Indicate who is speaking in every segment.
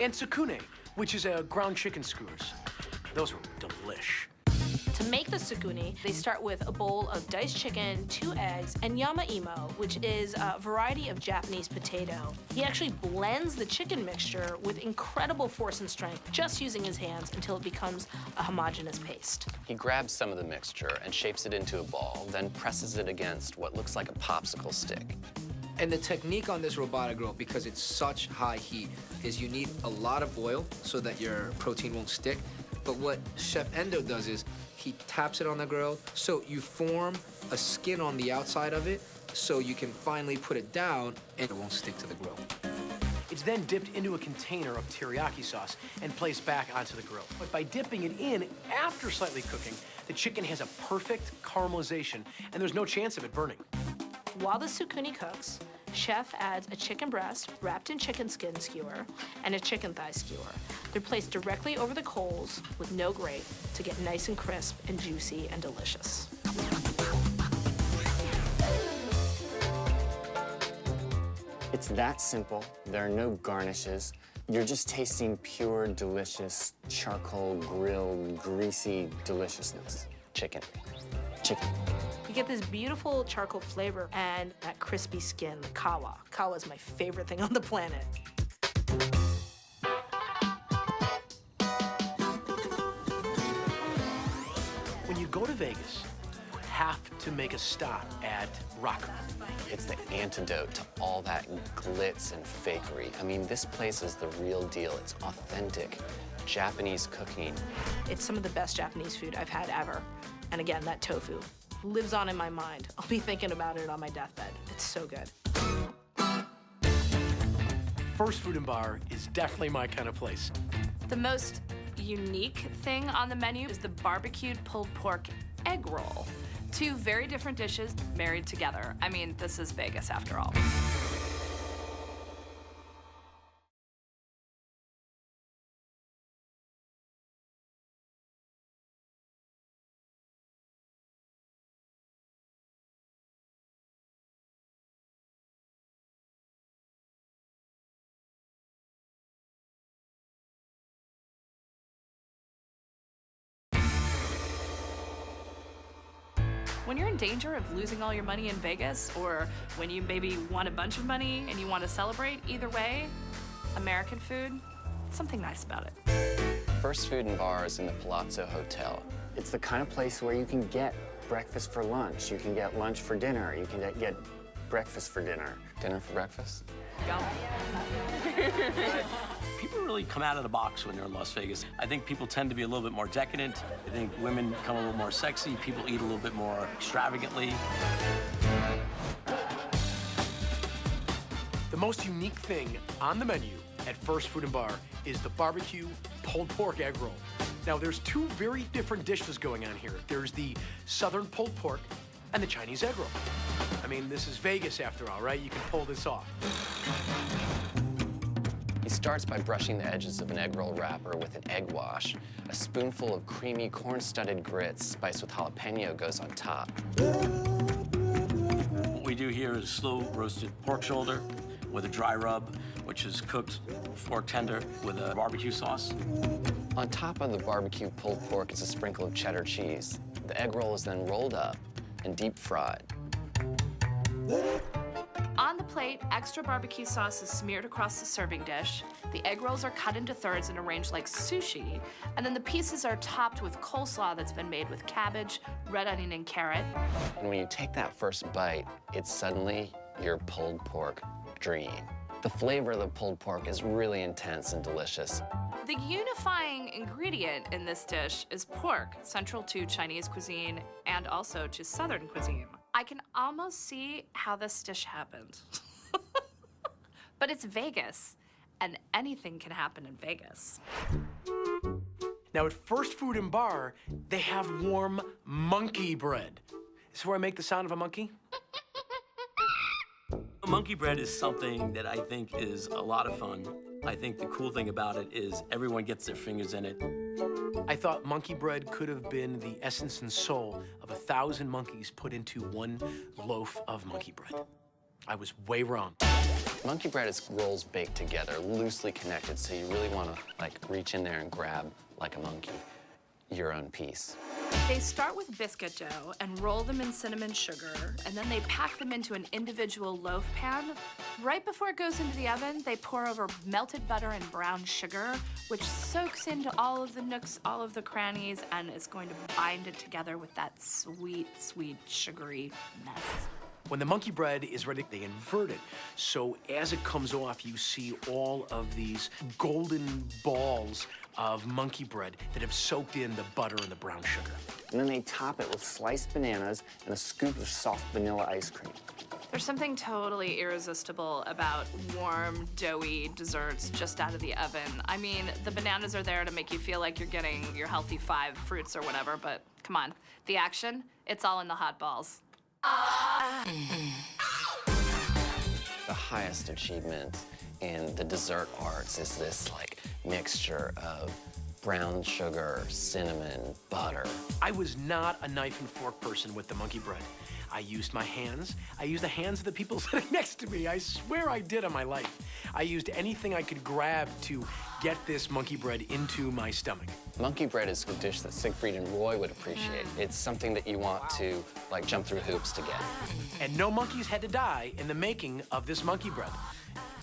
Speaker 1: and tsukune, which is ground chicken skewers. Those were delish.
Speaker 2: To make the tsukune, they start with a bowl of diced chicken, 2 eggs, and yama-imo, which is a variety of Japanese potato. He actually blends the chicken mixture with incredible force and strength, just using his hands until it becomes a homogeneous paste.
Speaker 3: He grabs some of the mixture and shapes it into a ball, then presses it against what looks like a popsicle stick.
Speaker 4: And the technique on this robotic grill, because it's such high heat, is you need a lot of oil so that your protein won't stick. But what Chef Endo does is he taps it on the grill, so you form a skin on the outside of it, so you can finally put it down and it won't stick to the grill.
Speaker 1: It's then dipped into a container of teriyaki sauce and placed back onto the grill. But by dipping it in after slightly cooking, the chicken has a perfect caramelization, and there's no chance of it burning.
Speaker 2: While the tsukune cooks, Chef adds a chicken breast wrapped in chicken skin skewer and a chicken thigh skewer. They're placed directly over the coals with no grate to get nice and crisp and juicy and delicious.
Speaker 5: It's that simple. There are no garnishes. You're just tasting pure, delicious, charcoal grilled, greasy deliciousness.
Speaker 3: Chicken.
Speaker 5: Chicken.
Speaker 2: You get this beautiful charcoal flavor and that crispy skin, the kawa. Kawa is my favorite thing on the planet.
Speaker 1: When you go to Vegas, you have to make a stop at Raku.
Speaker 3: It's the antidote to all that glitz and fakery. I mean, this place is the real deal. It's authentic Japanese cooking.
Speaker 2: It's some of the best Japanese food I've had ever. And again, that tofu lives on in my mind. I'll be thinking about it on my deathbed. It's so good.
Speaker 1: First Food and Bar is definitely my kind of place.
Speaker 6: The most unique thing on the menu is the barbecued pulled pork egg roll. 2 very different dishes married together. I mean, this is Vegas after all. When you're in danger of losing all your money in Vegas, or when you maybe won a bunch of money and you want to celebrate, either way, American food, something nice about it.
Speaker 3: First Food and Bar is in the Palazzo Hotel.
Speaker 5: It's the kind of place where you can get breakfast for lunch. You can get lunch for dinner. You can get breakfast for dinner.
Speaker 3: Dinner for breakfast?
Speaker 6: Go.
Speaker 7: People really come out of the box when they're in Las Vegas. I think people tend to be a little bit more decadent. I think women become a little more sexy. People eat a little bit more extravagantly.
Speaker 1: The most unique thing on the menu at First Food and Bar is the barbecue pulled pork egg roll. Now, there's 2 very different dishes going on here. There's the Southern pulled pork and the Chinese egg roll. I mean, this is Vegas after all, right? You can pull this off.
Speaker 3: He starts by brushing the edges of an egg roll wrapper with an egg wash. A spoonful of creamy corn-studded grits spiced with jalapeno goes on top.
Speaker 7: What we do here is slow roasted pork shoulder with a dry rub, which is cooked fork tender with a barbecue sauce.
Speaker 3: On top of the barbecue pulled pork is a sprinkle of cheddar cheese. The egg roll is then rolled up and deep fried.
Speaker 6: On the plate, extra barbecue sauce is smeared across the serving dish. The egg rolls are cut into thirds and arranged like sushi. And then the pieces are topped with coleslaw that's been made with cabbage, red onion, and carrot.
Speaker 3: And when you take that first bite, it's suddenly your pulled pork dream. The flavor of the pulled pork is really intense and delicious.
Speaker 6: The unifying ingredient in this dish is pork, central to Chinese cuisine and also to Southern cuisine. I can almost see how this dish happened. But it's Vegas, and anything can happen in Vegas.
Speaker 1: Now, at First Food and Bar, they have warm monkey bread. This is where I make the sound of a monkey.
Speaker 7: Monkey bread is something that I think is a lot of fun. I think the cool thing about it is everyone gets their fingers in it.
Speaker 1: I thought monkey bread could have been the essence and soul of 1,000 monkeys put into one loaf of monkey bread. I was way wrong.
Speaker 3: Monkey bread is rolls baked together, loosely connected, so you really want to like reach in there and grab, like a monkey, your own piece.
Speaker 6: They start with biscuit dough and roll them in cinnamon sugar, and then they pack them into an individual loaf pan. Right before it goes into the oven, they pour over melted butter and brown sugar, which soaks into all of the nooks, all of the crannies, and is going to bind it together with that sweet, sweet, sugary mess.
Speaker 1: When the monkey bread is ready, they invert it. So as it comes off, you see all of these golden balls of monkey bread that have soaked in the butter and the brown sugar.
Speaker 5: And then they top it with sliced bananas and a scoop of soft vanilla ice cream.
Speaker 6: There's something totally irresistible about warm, doughy desserts just out of the oven. I mean, the bananas are there to make you feel like you're getting your healthy 5 fruits or whatever, but come on, the action, it's all in the hot balls.
Speaker 3: The highest achievement in the dessert arts is this like mixture of brown sugar, cinnamon, butter.
Speaker 1: I was not a knife and fork person with the monkey bread. I used my hands. I used the hands of the people sitting next to me. I swear I did on my life. I used anything I could grab to get this monkey bread into my stomach.
Speaker 3: Monkey bread is a dish that Siegfried and Roy would appreciate. It's something that you want to like jump through hoops to get.
Speaker 1: And no monkeys had to die in the making of this monkey bread.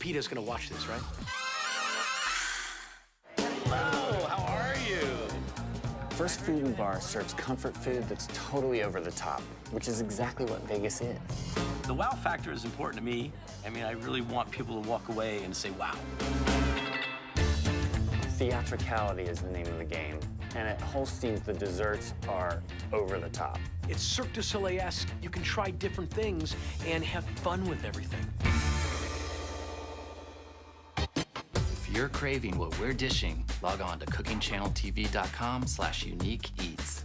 Speaker 1: PETA's gonna watch this, right?
Speaker 7: Hello, how are you?
Speaker 5: First Food and Bar serves comfort food that's totally over the top, which is exactly what Vegas is.
Speaker 7: The wow factor is important to me. I mean, I really want people to walk away and say, wow.
Speaker 5: Theatricality is the name of the game, and at Holstein's, the desserts are over the top.
Speaker 1: It's Cirque du Soleil-esque. You can try different things and have fun with everything.
Speaker 8: If you're craving what we're dishing, log on to cookingchanneltv.com/unique-eats.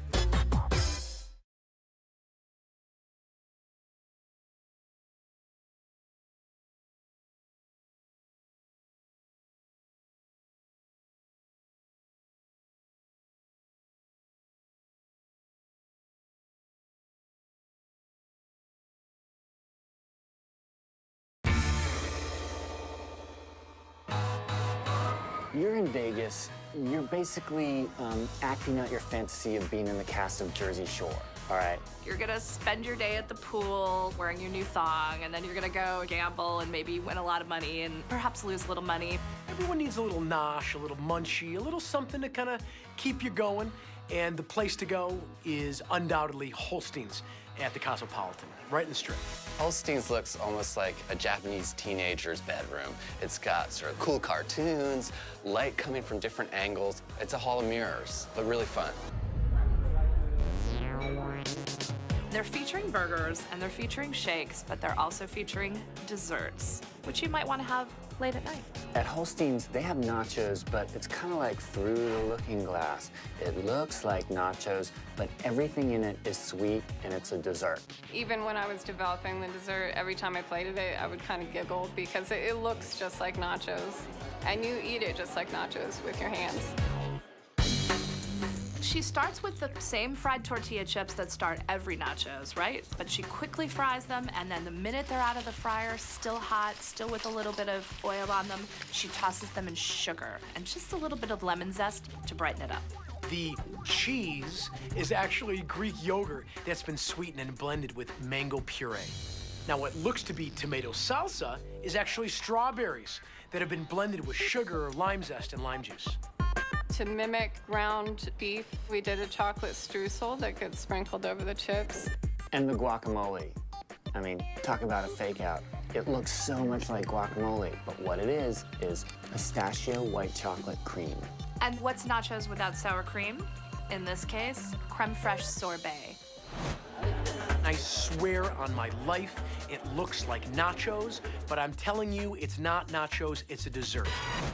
Speaker 5: You're in Vegas. You're basically acting out your fantasy of being in the cast of Jersey Shore, all right?
Speaker 6: You're gonna spend your day at the pool wearing your new thong, and then you're gonna go gamble and maybe win a lot of money and perhaps lose a little money.
Speaker 1: Everyone needs a little nosh, a little munchie, a little something to kind of keep you going. And the place to go is undoubtedly Holstein's at the Cosmopolitan, right in the Strip.
Speaker 3: Holstein's looks almost like a Japanese teenager's bedroom. It's got sort of cool cartoons, light coming from different angles. It's a hall of mirrors, but really fun.
Speaker 6: They're featuring burgers and they're featuring shakes, but they're also featuring desserts, which you might want to have late at night.
Speaker 5: At Holstein's, they have nachos, but it's kind of like through the looking glass. It looks like nachos, but everything in it is sweet, and it's a dessert.
Speaker 9: Even when I was developing the dessert, every time I plated it, I would kind of giggle because it looks just like nachos. And you eat it just like nachos with your hands.
Speaker 6: She starts with the same fried tortilla chips that start every nachos, right? But she quickly fries them, and then the minute they're out of the fryer, still hot, still with a little bit of oil on them, she tosses them in sugar and just a little bit of lemon zest to brighten it up.
Speaker 1: The cheese is actually Greek yogurt that's been sweetened and blended with mango puree. Now, what looks to be tomato salsa is actually strawberries that have been blended with sugar, lime zest, and lime juice.
Speaker 9: To mimic ground beef, we did a chocolate streusel that gets sprinkled over the chips.
Speaker 5: And the guacamole. I mean, talk about a fake out. It looks so much like guacamole, but what it is pistachio white chocolate cream.
Speaker 6: And what's nachos without sour cream? In this case, creme fraiche sorbet.
Speaker 1: I swear on my life, it looks like nachos, but I'm telling you, it's not nachos, it's a dessert.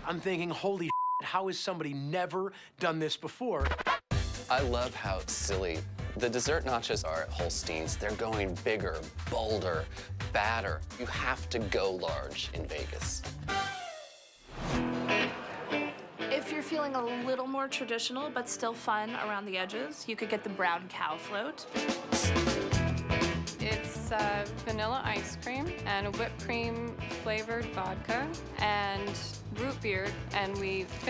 Speaker 1: I'm thinking, holy shit, how has somebody never done this before?
Speaker 3: I love how silly the dessert nachos are at Holstein's. They're going bigger, bolder, badder. You have to go large in Vegas.
Speaker 6: If you're feeling a little more traditional but still fun around the edges, you could get the brown cow float.
Speaker 9: It's vanilla ice cream and a whipped cream flavored vodka and root beer, and we finish